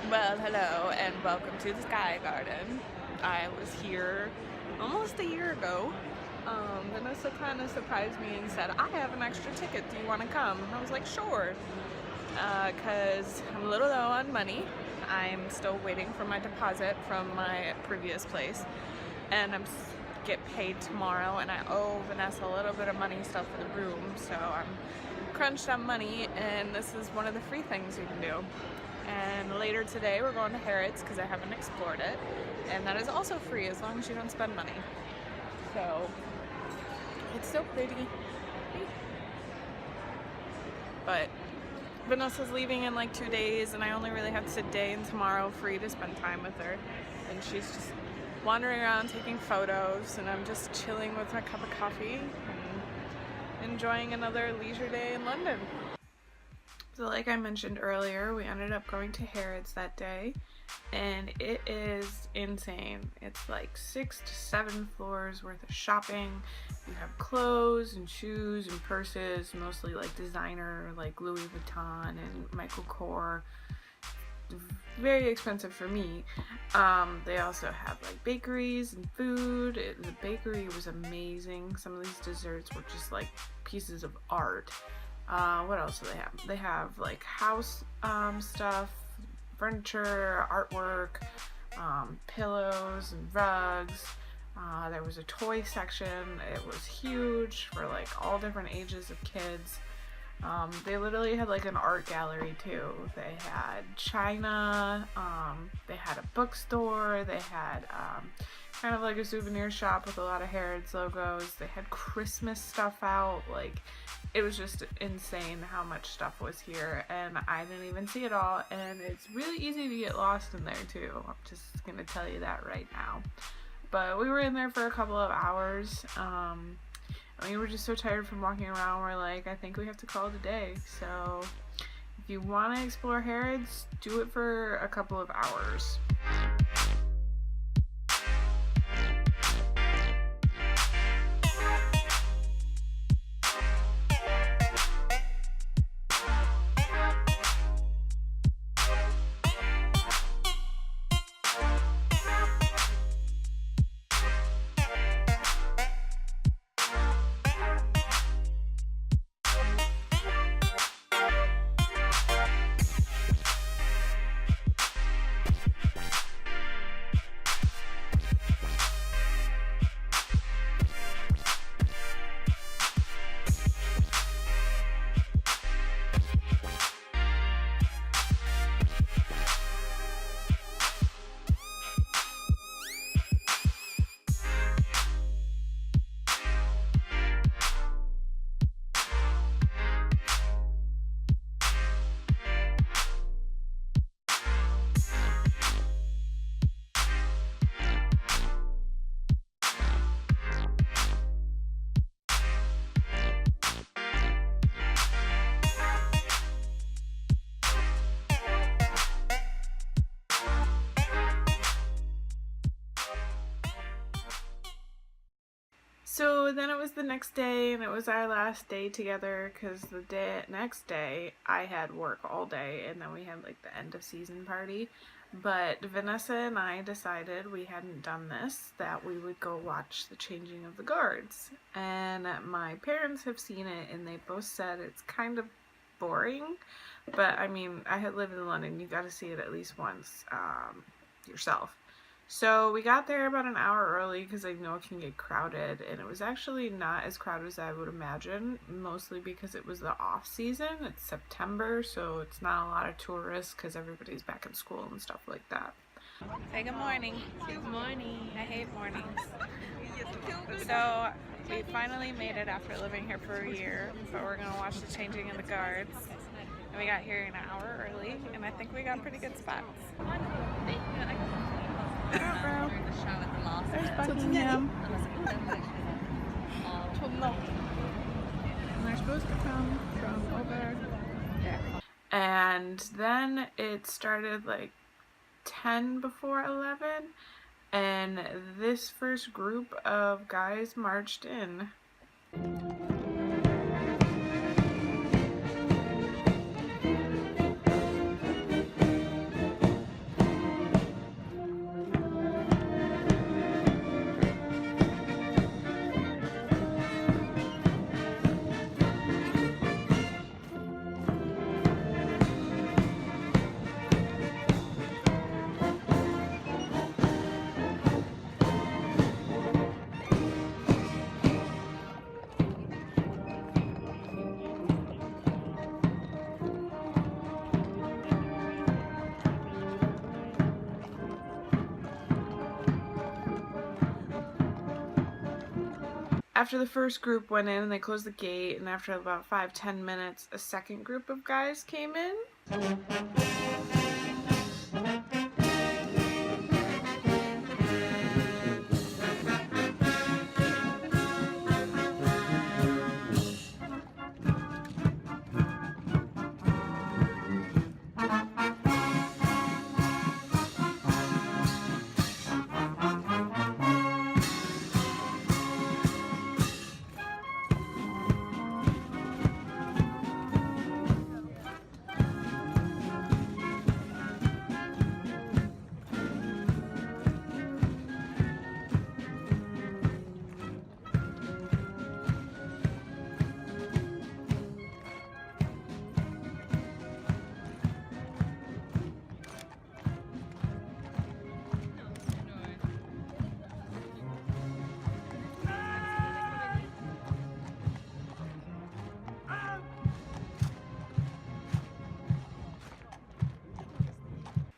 Well, hello and welcome to the Sky Garden. I was here almost a year ago. Vanessa kind of surprised me and said, I have an extra ticket, do you want to come? I was like, sure, because I'm a little low on money. I'm still waiting for my deposit from my previous place, and get paid tomorrow, and I owe Vanessa a little bit of money still for the room, so I'm crunched on money, and this is one of the free things you can do. And later today we're going to Harrods because I haven't explored it, and that is also free as long as you don't spend money. So it's so pretty. But Vanessa's leaving in like 2 days, and I only really have today and tomorrow free to spend time with her, and she's just wandering around taking photos, and I'm just chilling with my cup of coffee and enjoying another leisure day in London. So like I mentioned earlier, we ended up going to Harrods that day, and it is insane. It's like 6 to 7 floors worth of shopping. You have clothes and shoes and purses, mostly like designer, like Louis Vuitton and Michael Kors. Very expensive for me. They also have like bakeries and food. The bakery was amazing. Some of these desserts were just like pieces of art. What else do they have? They have like house stuff, furniture, artwork, pillows and rugs. There was a toy section. It was huge for like all different ages of kids. They literally had like an art gallery too. They had china, they had a bookstore, they had kind of like a souvenir shop with a lot of Harrods logos. They had Christmas stuff out. Like, it was just insane how much stuff was here, and I didn't even see it all, and it's really easy to get lost in there too. I'm just gonna tell you that right now. But we were in there for a couple of hours. We were just so tired from walking around, we're like, I think we have to call it a day. So if you want to explore Harrods, do it for a couple of hours. So then it was the next day, and it was our last day together because the next day I had work all day, and then we had like the end of season party. But Vanessa and I decided we hadn't done this, that we would go watch the changing of the guards. And my parents have seen it, and they both said it's kind of boring. But I mean, I had lived in London, you got to see it at least once yourself. So we got there about an hour early because I know it can get crowded, and it was actually not as crowded as I would imagine, mostly because it was the off season. It's September, so it's not a lot of tourists because everybody's back in school and stuff like that. Say good morning. Good morning. I hate mornings. So we finally made it after living here for a year, but we're going to watch the changing of the guards. And we got here an hour early, and I think we got pretty good spots. There's Buckingham. And they're supposed to come from over there. And then it started like 10 before 11, and this first group of guys marched in. after the first group went in and they closed the gate, and after about 5-10 minutes, a second group of guys came in.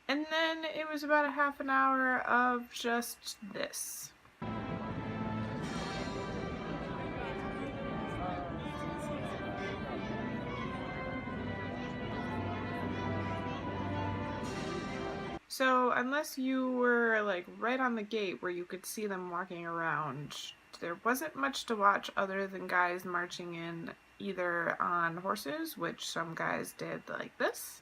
And then it was about a half an hour of just this. So unless you were like right on the gate where you could see them walking around, there wasn't much to watch other than guys marching in either on horses, which some guys did like this,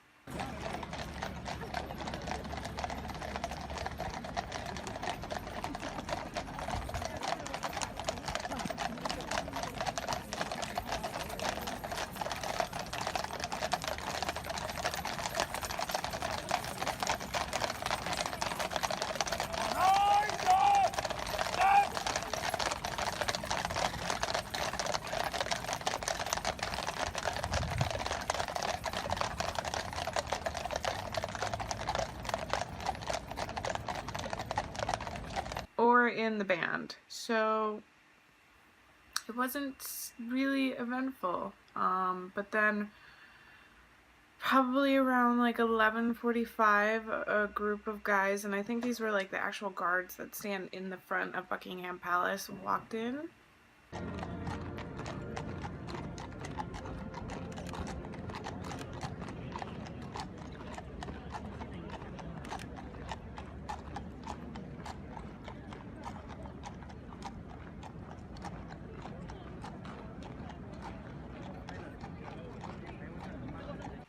or in the band. So it wasn't really eventful. But then probably around like 11:45, a group of guys, and I think these were like the actual guards that stand in the front of Buckingham Palace, walked in.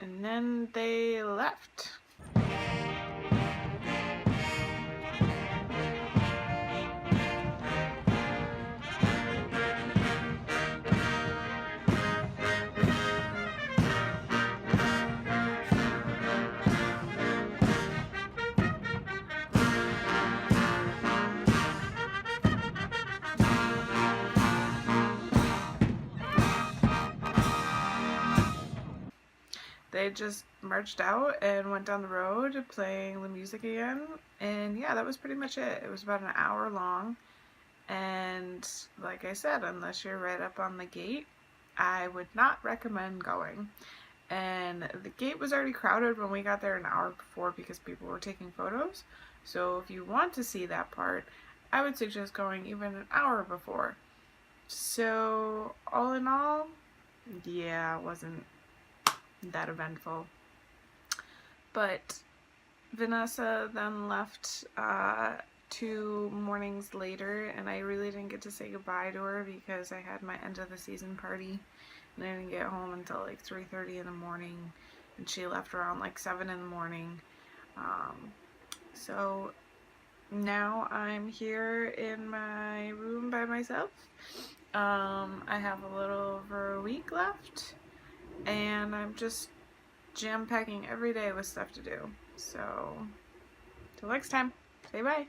And then they left. They just marched out and went down the road playing the music again, and yeah, that was pretty much it. It was about an hour long, and like I said, unless you're right up on the gate, I would not recommend going. And the gate was already crowded when we got there an hour before because people were taking photos, so if you want to see that part, I would suggest going even an hour before. So all in all, yeah, it wasn't that eventful. But Vanessa then left 2 mornings later, and I really didn't get to say goodbye to her because I had my end of the season party, and I didn't get home until like 3:30 in the morning, and she left around like 7 in the morning. So now I'm here in my room by myself. I have a little over a week left, and I'm just jam packing every day with stuff to do. So till next time, say bye.